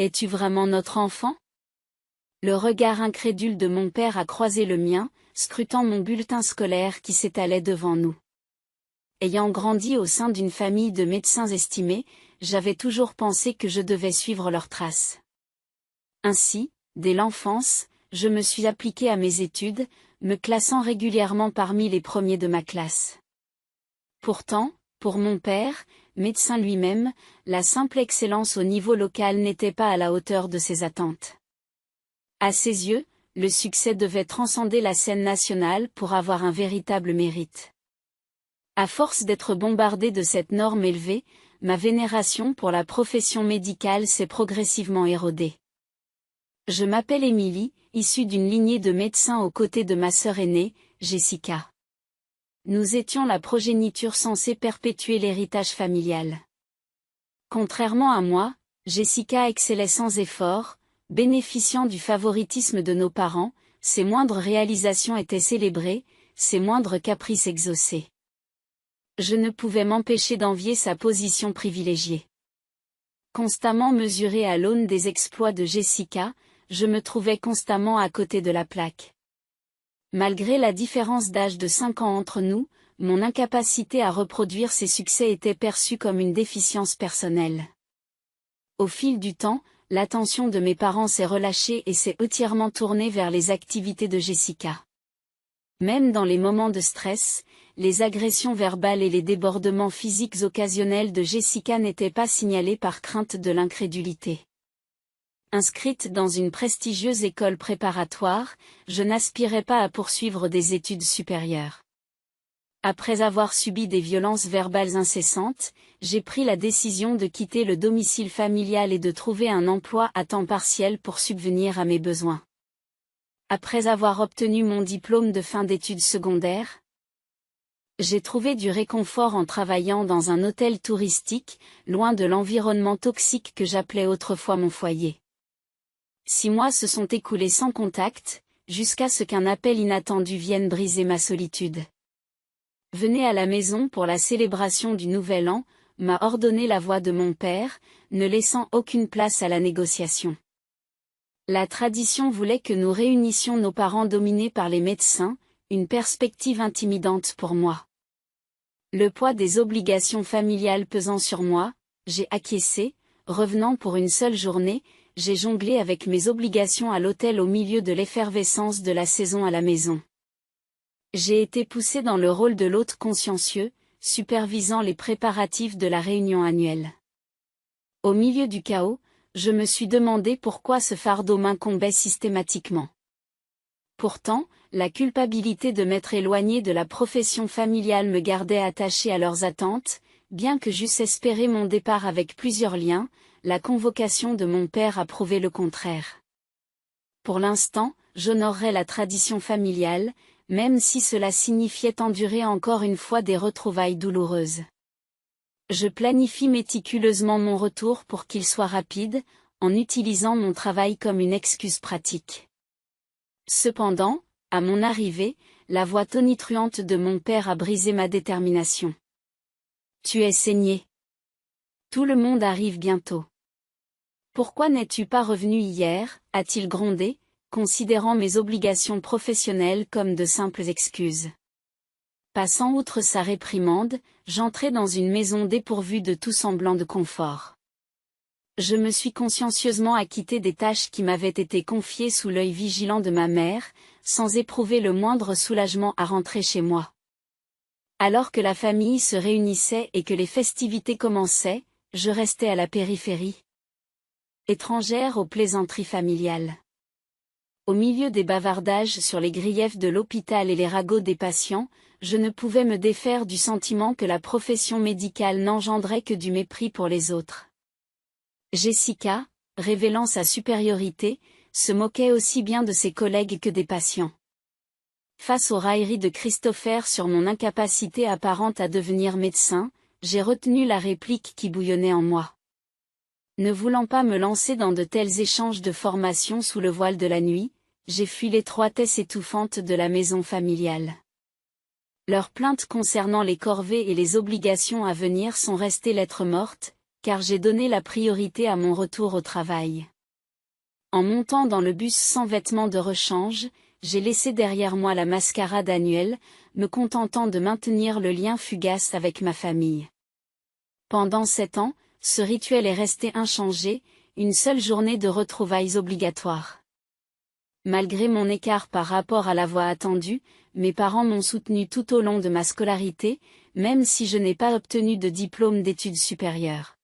Es-tu vraiment notre enfant? Le regard incrédule de mon père a croisé le mien, scrutant mon bulletin scolaire qui s'étalait devant nous. Ayant grandi au sein d'une famille de médecins estimés, j'avais toujours pensé que je devais suivre leurs traces. Ainsi, dès l'enfance, je me suis appliqué à mes études, me classant régulièrement parmi les premiers de ma classe. Pourtant, pour mon père, médecin lui-même, la simple excellence au niveau local n'était pas à la hauteur de ses attentes. À ses yeux, le succès devait transcender la scène nationale pour avoir un véritable mérite. À force d'être bombardé de cette norme élevée, ma vénération pour la profession médicale s'est progressivement érodée. Je m'appelle Émilie, issue d'une lignée de médecins aux côtés de ma sœur aînée, Jessica. Nous étions la progéniture censée perpétuer l'héritage familial. Contrairement à moi, Jessica excellait sans effort, bénéficiant du favoritisme de nos parents, ses moindres réalisations étaient célébrées, ses moindres caprices exaucés. Je ne pouvais m'empêcher d'envier sa position privilégiée. Constamment mesurée à l'aune des exploits de Jessica, je me trouvais constamment à côté de la plaque. Malgré la différence d'âge de 5 ans entre nous, mon incapacité à reproduire ses succès était perçue comme une déficience personnelle. Au fil du temps, l'attention de mes parents s'est relâchée et s'est entièrement tournée vers les activités de Jessica. Même dans les moments de stress, les agressions verbales et les débordements physiques occasionnels de Jessica n'étaient pas signalés par crainte de l'incrédulité. Inscrite dans une prestigieuse école préparatoire, je n'aspirais pas à poursuivre des études supérieures. Après avoir subi des violences verbales incessantes, j'ai pris la décision de quitter le domicile familial et de trouver un emploi à temps partiel pour subvenir à mes besoins. Après avoir obtenu mon diplôme de fin d'études secondaires, j'ai trouvé du réconfort en travaillant dans un hôtel touristique, loin de l'environnement toxique que j'appelais autrefois mon foyer. 6 mois se sont écoulés sans contact, jusqu'à ce qu'un appel inattendu vienne briser ma solitude. « Venez à la maison pour la célébration du Nouvel An », m'a ordonné la voix de mon père, ne laissant aucune place à la négociation. La tradition voulait que nous réunissions nos parents dominés par les médecins, une perspective intimidante pour moi. Le poids des obligations familiales pesant sur moi, j'ai acquiescé, revenant pour une seule journée, j'ai jonglé avec mes obligations à l'hôtel au milieu de l'effervescence de la saison à la maison. J'ai été poussé dans le rôle de l'hôte consciencieux, supervisant les préparatifs de la réunion annuelle. Au milieu du chaos, je me suis demandé pourquoi ce fardeau m'incombait systématiquement. Pourtant, la culpabilité de m'être éloigné de la profession familiale me gardait attaché à leurs attentes, bien que j'eusse espéré mon départ avec plusieurs liens, la convocation de mon père a prouvé le contraire. Pour l'instant, j'honorerai la tradition familiale, même si cela signifiait endurer encore une fois des retrouvailles douloureuses. Je planifie méticuleusement mon retour pour qu'il soit rapide, en utilisant mon travail comme une excuse pratique. Cependant, à mon arrivée, la voix tonitruante de mon père a brisé ma détermination. « Tu es saigné. Tout le monde arrive bientôt. Pourquoi n'es-tu pas revenu hier ?» a-t-il grondé, considérant mes obligations professionnelles comme de simples excuses. Passant outre sa réprimande, j'entrai dans une maison dépourvue de tout semblant de confort. Je me suis consciencieusement acquitté des tâches qui m'avaient été confiées sous l'œil vigilant de ma mère, sans éprouver le moindre soulagement à rentrer chez moi. Alors que la famille se réunissait et que les festivités commençaient, je restais à la périphérie. Étrangère aux plaisanteries familiales. Au milieu des bavardages sur les griefs de l'hôpital et les ragots des patients, je ne pouvais me défaire du sentiment que la profession médicale n'engendrait que du mépris pour les autres. Jessica, révélant sa supériorité, se moquait aussi bien de ses collègues que des patients. Face aux railleries de Christopher sur mon incapacité apparente à devenir médecin, j'ai retenu la réplique qui bouillonnait en moi. Ne voulant pas me lancer dans de tels échanges de formation sous le voile de la nuit, j'ai fui l'étroitesse étouffante de la maison familiale. Leurs plaintes concernant les corvées et les obligations à venir sont restées lettres mortes, car j'ai donné la priorité à mon retour au travail. En montant dans le bus sans vêtements de rechange, j'ai laissé derrière moi la mascarade annuelle, me contentant de maintenir le lien fugace avec ma famille. Pendant 7 ans, ce rituel est resté inchangé, une seule journée de retrouvailles obligatoire. Malgré mon écart par rapport à la voie attendue, mes parents m'ont soutenu tout au long de ma scolarité, même si je n'ai pas obtenu de diplôme d'études supérieures.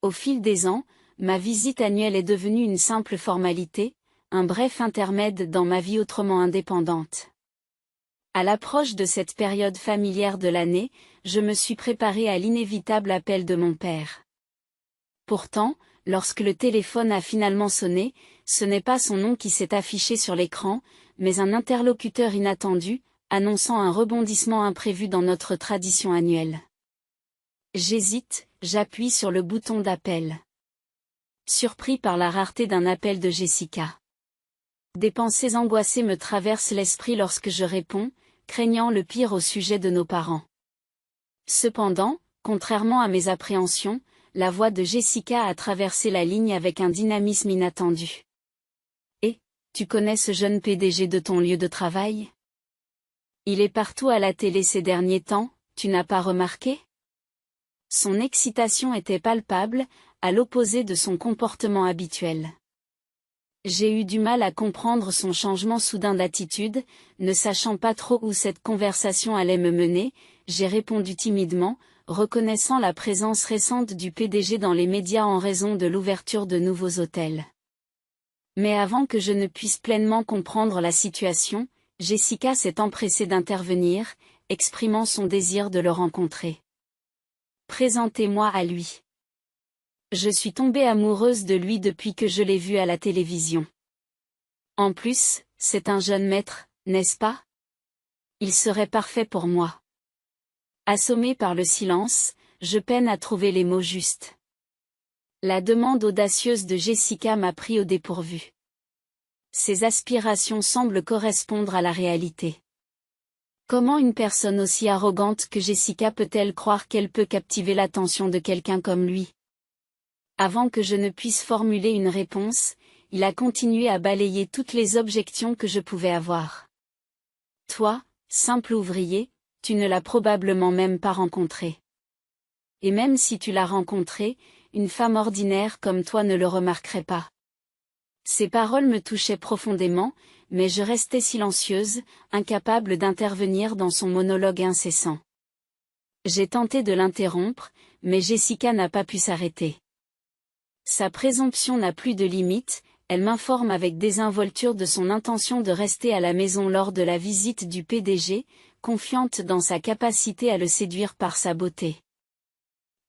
Au fil des ans, ma visite annuelle est devenue une simple formalité, un bref intermède dans ma vie autrement indépendante. À l'approche de cette période familière de l'année, je me suis préparée à l'inévitable appel de mon père. Pourtant, lorsque le téléphone a finalement sonné, ce n'est pas son nom qui s'est affiché sur l'écran, mais un interlocuteur inattendu, annonçant un rebondissement imprévu dans notre tradition annuelle. J'hésite, j'appuie sur le bouton d'appel. Surpris par la rareté d'un appel de Jessica. Des pensées angoissées me traversent l'esprit lorsque je réponds, craignant le pire au sujet de nos parents. Cependant, contrairement à mes appréhensions, la voix de Jessica a traversé la ligne avec un dynamisme inattendu. « Et, tu connais ce jeune PDG de ton lieu de travail ? Il est partout à la télé ces derniers temps, tu n'as pas remarqué ? » Son excitation était palpable, à l'opposé de son comportement habituel. J'ai eu du mal à comprendre son changement soudain d'attitude, ne sachant pas trop où cette conversation allait me mener, j'ai répondu timidement, reconnaissant la présence récente du PDG dans les médias en raison de l'ouverture de nouveaux hôtels. Mais avant que je ne puisse pleinement comprendre la situation, Jessica s'est empressée d'intervenir, exprimant son désir de le rencontrer. « Présentez-moi à lui. Je suis tombée amoureuse de lui depuis que je l'ai vu à la télévision. En plus, c'est un jeune maître, n'est-ce pas ? Il serait parfait pour moi. » Assommée par le silence, je peine à trouver les mots justes. La demande audacieuse de Jessica m'a pris au dépourvu. Ses aspirations semblent correspondre à la réalité. Comment une personne aussi arrogante que Jessica peut-elle croire qu'elle peut captiver l'attention de quelqu'un comme lui ? Avant que je ne puisse formuler une réponse, il a continué à balayer toutes les objections que je pouvais avoir. Toi, simple ouvrier, tu ne l'as probablement même pas rencontré. Et même si tu l'as rencontré, une femme ordinaire comme toi ne le remarquerait pas. Ces paroles me touchaient profondément, mais je restais silencieuse, incapable d'intervenir dans son monologue incessant. J'ai tenté de l'interrompre, mais Jessica n'a pas pu s'arrêter. Sa présomption n'a plus de limite, elle m'informe avec désinvolture de son intention de rester à la maison lors de la visite du PDG, confiante dans sa capacité à le séduire par sa beauté.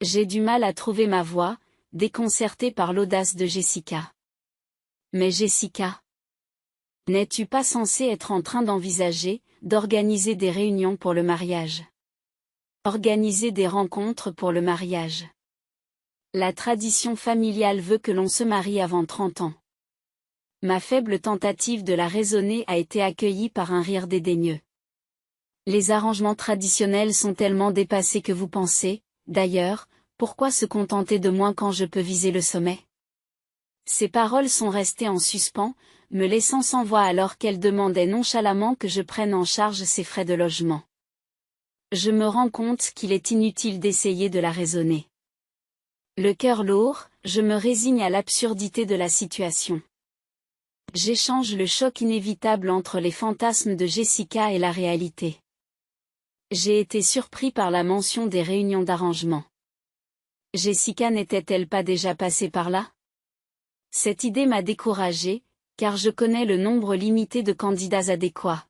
J'ai du mal à trouver ma voix, déconcertée par l'audace de Jessica. Mais Jessica, n'es-tu pas censée être en train d'envisager, d'organiser des réunions pour le mariage? Organiser des rencontres pour le mariage. La tradition familiale veut que l'on se marie avant 30 ans. Ma faible tentative de la raisonner a été accueillie par un rire dédaigneux. Les arrangements traditionnels sont tellement dépassés que vous pensez, d'ailleurs, pourquoi se contenter de moins quand je peux viser le sommet? Ces paroles sont restées en suspens, me laissant sans voix alors qu'elle demandait nonchalamment que je prenne en charge ses frais de logement. Je me rends compte qu'il est inutile d'essayer de la raisonner. Le cœur lourd, je me résigne à l'absurdité de la situation. J'échange le choc inévitable entre les fantasmes de Jessica et la réalité. J'ai été surpris par la mention des réunions d'arrangement. Jessica n'était-elle pas déjà passée par là? Cette idée m'a découragée, car je connais le nombre limité de candidats adéquats.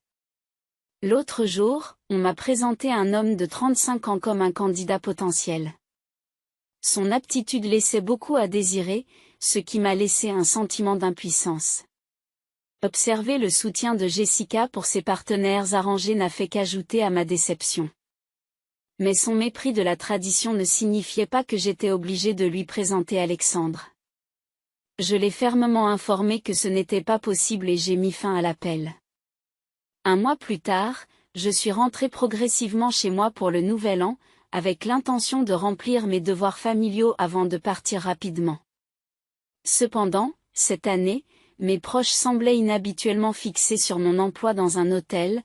L'autre jour, on m'a présenté un homme de 35 ans comme un candidat potentiel. Son aptitude laissait beaucoup à désirer, ce qui m'a laissé un sentiment d'impuissance. Observer le soutien de Jessica pour ses partenaires arrangés n'a fait qu'ajouter à ma déception. Mais son mépris de la tradition ne signifiait pas que j'étais obligée de lui présenter Alexandre. Je l'ai fermement informé que ce n'était pas possible et j'ai mis fin à l'appel. Un mois plus tard, je suis rentrée progressivement chez moi pour le nouvel an, avec l'intention de remplir mes devoirs familiaux avant de partir rapidement. Cependant, cette année, mes proches semblaient inhabituellement fixés sur mon emploi dans un hôtel,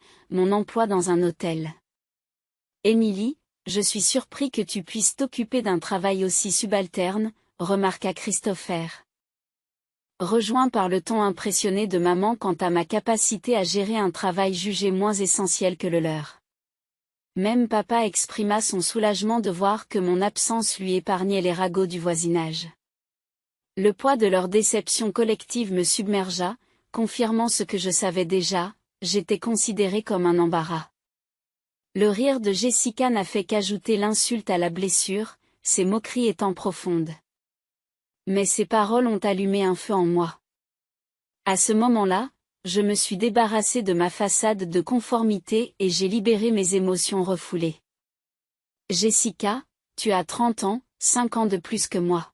Émilie, je suis surpris que tu puisses t'occuper d'un travail aussi subalterne, remarqua Christopher. Rejoint par le ton impressionné de maman quant à ma capacité à gérer un travail jugé moins essentiel que le leur. Même papa exprima son soulagement de voir que mon absence lui épargnait les ragots du voisinage. Le poids de leur déception collective me submergea, confirmant ce que je savais déjà, j'étais considérée comme un embarras. Le rire de Jessica n'a fait qu'ajouter l'insulte à la blessure, ses moqueries étant profondes. Mais ces paroles ont allumé un feu en moi. À ce moment-là, je me suis débarrassée de ma façade de conformité et j'ai libéré mes émotions refoulées. Jessica, tu as 30 ans, 5 ans de plus que moi.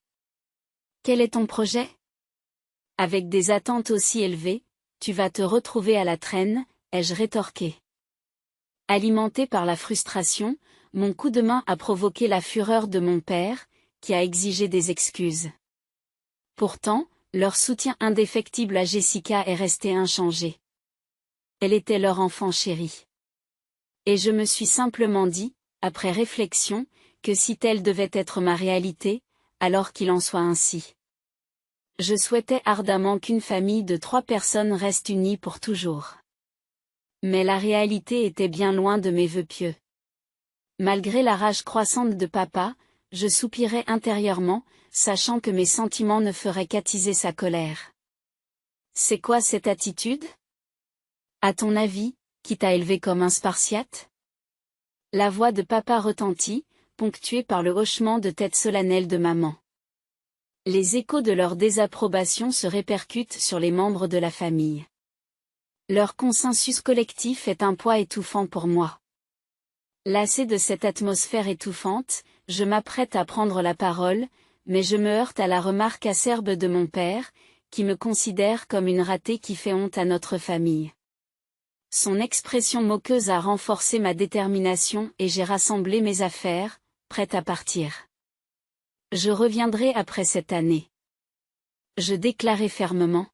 Quel est ton projet? Avec des attentes aussi élevées, tu vas te retrouver à la traîne, ai-je rétorqué. Alimenté par la frustration, mon coup de main a provoqué la fureur de mon père, qui a exigé des excuses. Pourtant, leur soutien indéfectible à Jessica est resté inchangé. Elle était leur enfant chéri. Et je me suis simplement dit, après réflexion, que si telle devait être ma réalité, alors qu'il en soit ainsi. Je souhaitais ardemment qu'une famille de 3 personnes reste unie pour toujours. Mais la réalité était bien loin de mes vœux pieux. Malgré la rage croissante de papa, je soupirais intérieurement, sachant que mes sentiments ne feraient qu'attiser sa colère. C'est quoi cette attitude? À ton avis, qui t'a élevé comme un Spartiate? La voix de papa retentit, ponctuée par le hochement de tête solennel de maman. Les échos de leur désapprobation se répercutent sur les membres de la famille. Leur consensus collectif est un poids étouffant pour moi. Lassé de cette atmosphère étouffante, je m'apprête à prendre la parole, mais je me heurte à la remarque acerbe de mon père, qui me considère comme une ratée qui fait honte à notre famille. Son expression moqueuse a renforcé ma détermination et j'ai rassemblé mes affaires, prête à partir. Je reviendrai après cette année. Je déclarai fermement.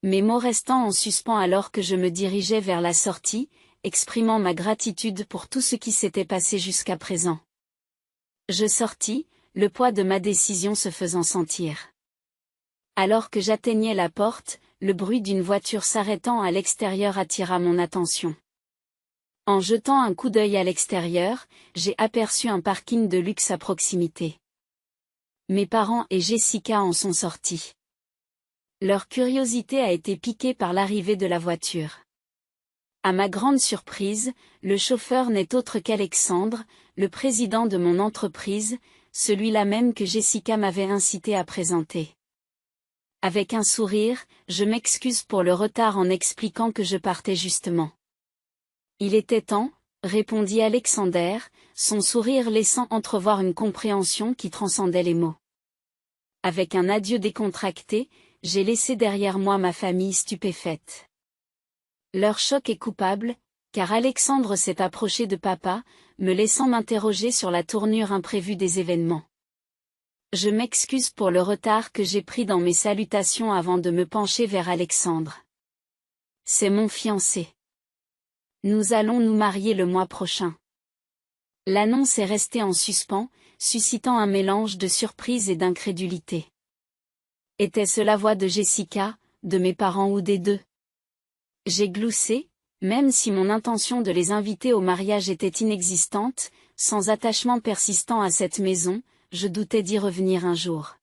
Mes mots restant en suspens alors que je me dirigeais vers la sortie, exprimant ma gratitude pour tout ce qui s'était passé jusqu'à présent. Je sortis, le poids de ma décision se faisant sentir. Alors que j'atteignais la porte, le bruit d'une voiture s'arrêtant à l'extérieur attira mon attention. En jetant un coup d'œil à l'extérieur, j'ai aperçu un parking de luxe à proximité. Mes parents et Jessica en sont sortis. Leur curiosité a été piquée par l'arrivée de la voiture. À ma grande surprise, le chauffeur n'est autre qu'Alexandre, le président de mon entreprise, celui-là même que Jessica m'avait incité à présenter. Avec un sourire, je m'excuse pour le retard en expliquant que je partais justement. Il était temps, répondit Alexander, son sourire laissant entrevoir une compréhension qui transcendait les mots. Avec un adieu décontracté, j'ai laissé derrière moi ma famille stupéfaite. Leur choc est coupable, car Alexandre s'est approché de papa, me laissant m'interroger sur la tournure imprévue des événements. Je m'excuse pour le retard que j'ai pris dans mes salutations avant de me pencher vers Alexandre. C'est mon fiancé. Nous allons nous marier le mois prochain. L'annonce est restée en suspens, suscitant un mélange de surprise et d'incrédulité. Était-ce la voix de Jessica, de mes parents ou des deux? J'ai gloussé, même si mon intention de les inviter au mariage était inexistante, sans attachement persistant à cette maison, je doutais d'y revenir un jour.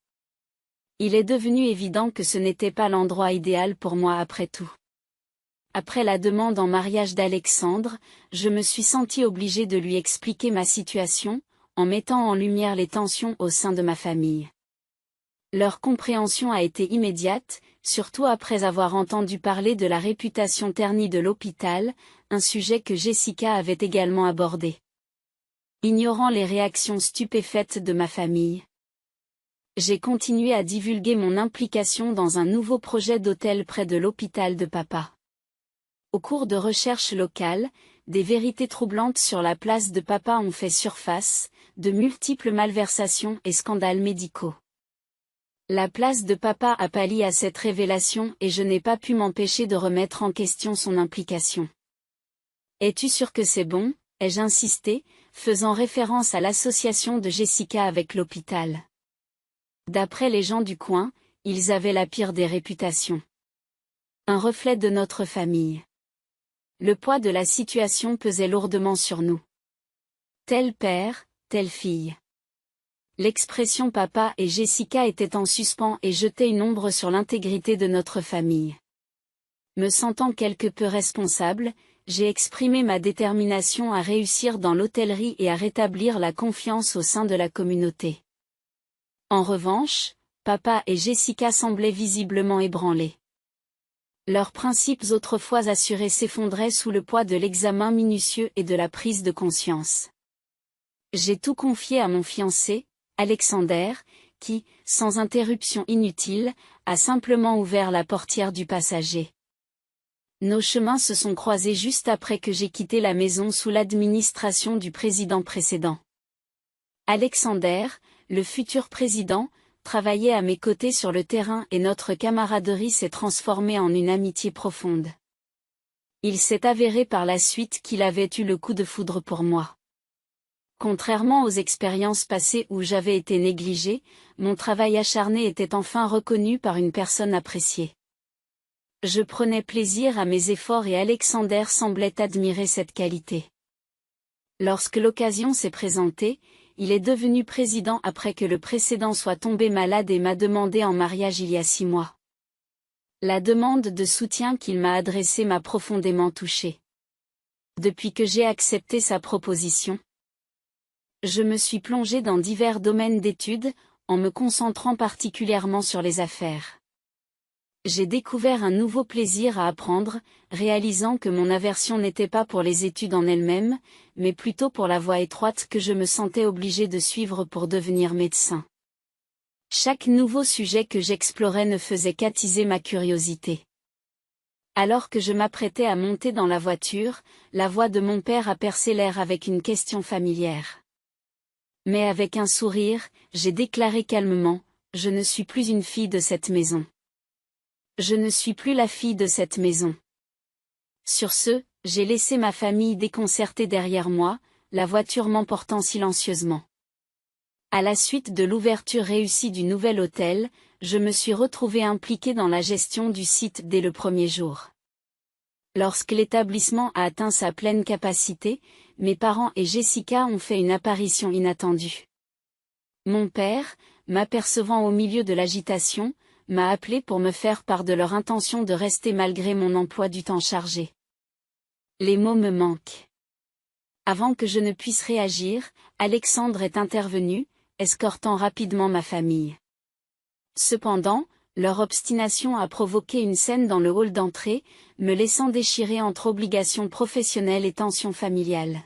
Il est devenu évident que ce n'était pas l'endroit idéal pour moi après tout. Après la demande en mariage d'Alexandre, je me suis sentie obligée de lui expliquer ma situation, en mettant en lumière les tensions au sein de ma famille. Leur compréhension a été immédiate, surtout après avoir entendu parler de la réputation ternie de l'hôpital, un sujet que Jessica avait également abordé. Ignorant les réactions stupéfaites de ma famille, j'ai continué à divulguer mon implication dans un nouveau projet d'hôtel près de l'hôpital de papa. Au cours de recherches locales, des vérités troublantes sur la place de papa ont fait surface, de multiples malversations et scandales médicaux. La place de papa a pâli à cette révélation et je n'ai pas pu m'empêcher de remettre en question son implication. Es-tu sûr que c'est bon ? Ai-je insisté, faisant référence à l'association de Jessica avec l'hôpital. D'après les gens du coin, ils avaient la pire des réputations. Un reflet de notre famille. Le poids de la situation pesait lourdement sur nous. Tel père, telle fille. L'expression papa et Jessica était en suspens et jetait une ombre sur l'intégrité de notre famille. Me sentant quelque peu responsable, j'ai exprimé ma détermination à réussir dans l'hôtellerie et à rétablir la confiance au sein de la communauté. En revanche, papa et Jessica semblaient visiblement ébranlés. Leurs principes autrefois assurés s'effondraient sous le poids de l'examen minutieux et de la prise de conscience. J'ai tout confié à mon fiancé, Alexander, qui, sans interruption inutile, a simplement ouvert la portière du passager. Nos chemins se sont croisés juste après que j'ai quitté la maison sous l'administration du président précédent. Alexander, le futur président, travaillait à mes côtés sur le terrain et notre camaraderie s'est transformée en une amitié profonde. Il s'est avéré par la suite qu'il avait eu le coup de foudre pour moi. Contrairement aux expériences passées où j'avais été négligée, mon travail acharné était enfin reconnu par une personne appréciée. Je prenais plaisir à mes efforts et Alexander semblait admirer cette qualité. Lorsque l'occasion s'est présentée, il est devenu président après que le précédent soit tombé malade et m'a demandé en mariage il y a 6 mois. La demande de soutien qu'il m'a adressée m'a profondément touchée. Depuis que j'ai accepté sa proposition, je me suis plongée dans divers domaines d'études, en me concentrant particulièrement sur les affaires. J'ai découvert un nouveau plaisir à apprendre, réalisant que mon aversion n'était pas pour les études en elles-mêmes, mais plutôt pour la voie étroite que je me sentais obligée de suivre pour devenir médecin. Chaque nouveau sujet que j'explorais ne faisait qu'attiser ma curiosité. Alors que je m'apprêtais à monter dans la voiture, la voix de mon père a percé l'air avec une question familière. Mais avec un sourire, j'ai déclaré calmement, « Je ne suis plus une fille de cette maison. Je ne suis plus la fille de cette maison. » Sur ce, j'ai laissé ma famille déconcertée derrière moi, la voiture m'emportant silencieusement. À la suite de l'ouverture réussie du nouvel hôtel, je me suis retrouvée impliquée dans la gestion du site dès le premier jour. Lorsque l'établissement a atteint sa pleine capacité, mes parents et Jessica ont fait une apparition inattendue. Mon père, m'apercevant au milieu de l'agitation, m'a appelé pour me faire part de leur intention de rester malgré mon emploi du temps chargé. Les mots me manquent. Avant que je ne puisse réagir, Alexandre est intervenu, escortant rapidement ma famille. Cependant, leur obstination a provoqué une scène dans le hall d'entrée, me laissant déchirer entre obligations professionnelles et tensions familiales.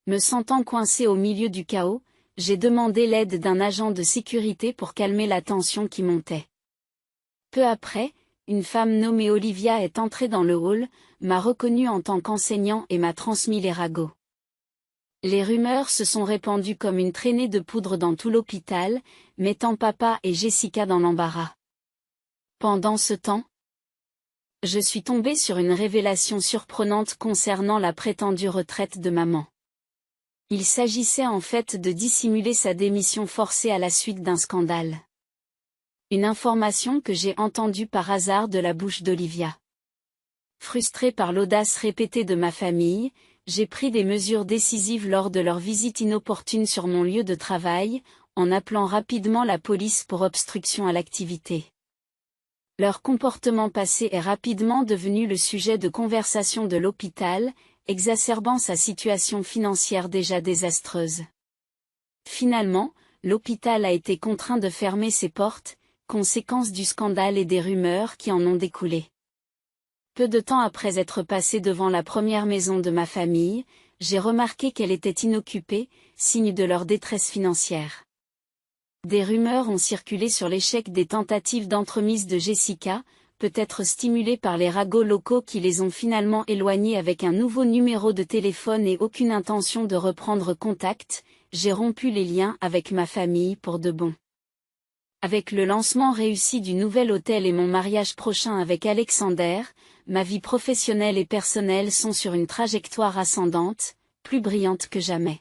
Me sentant coincée au milieu du chaos, j'ai demandé l'aide d'un agent de sécurité pour calmer la tension qui montait. Peu après, une femme nommée Olivia est entrée dans le hall, m'a reconnue en tant qu'enseignant et m'a transmis les ragots. Les rumeurs se sont répandues comme une traînée de poudre dans tout l'hôpital, mettant papa et Jessica dans l'embarras. Pendant ce temps, je suis tombée sur une révélation surprenante concernant la prétendue retraite de maman. Il s'agissait en fait de dissimuler sa démission forcée à la suite d'un scandale. Une information que j'ai entendue par hasard de la bouche d'Olivia. Frustrée par l'audace répétée de ma famille, j'ai pris des mesures décisives lors de leur visite inopportune sur mon lieu de travail, en appelant rapidement la police pour obstruction à l'activité. Leur comportement passé est rapidement devenu le sujet de conversation de l'hôpital, exacerbant sa situation financière déjà désastreuse. Finalement, l'hôpital a été contraint de fermer ses portes, conséquence du scandale et des rumeurs qui en ont découlé. Peu de temps après être passé devant la première maison de ma famille, j'ai remarqué qu'elle était inoccupée, signe de leur détresse financière. Des rumeurs ont circulé sur l'échec des tentatives d'entremise de Jessica, peut-être stimulés par les ragots locaux qui les ont finalement éloignés avec un nouveau numéro de téléphone et aucune intention de reprendre contact, j'ai rompu les liens avec ma famille pour de bon. Avec le lancement réussi du nouvel hôtel et mon mariage prochain avec Alexander, ma vie professionnelle et personnelle sont sur une trajectoire ascendante, plus brillante que jamais.